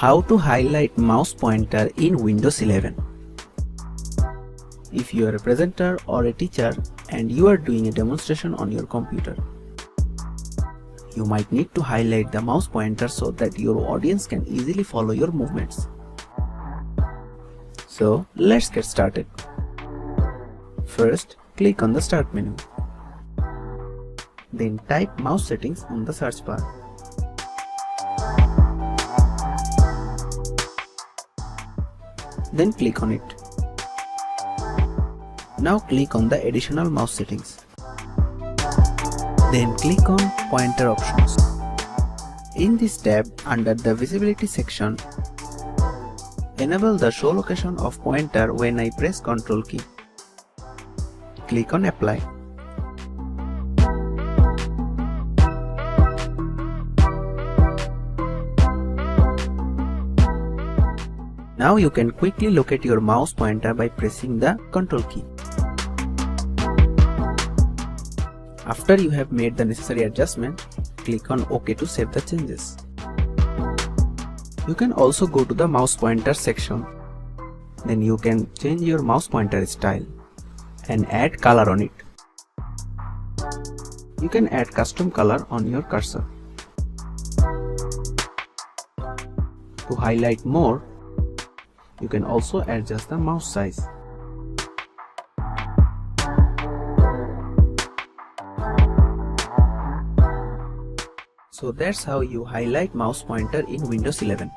How to highlight mouse pointer in Windows 11. If you are a presenter or a teacher and you are doing a demonstration on your computer, you might need to highlight the mouse pointer so that your audience can easily follow your movements. So let's get started. First, click on the Start menu. Then type mouse settings on the search bar. Then click on it. Now click on the additional mouse settings. Then click on pointer options. In this tab, under the visibility section, enable the show location of pointer when I press Ctrl key. Click on apply. Now you can quickly locate your mouse pointer by pressing the Ctrl key. After you have made the necessary adjustment, click on OK to save the changes. You can also go to the mouse pointer section. Then you can change your mouse pointer style and add color on it. You can add custom color on your cursor. To highlight more, you can also adjust the mouse size. So that's how you highlight mouse pointer in Windows 11.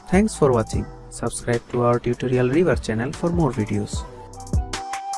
Thanks for watching. Subscribe to our tutorial reviewer channel for more videos.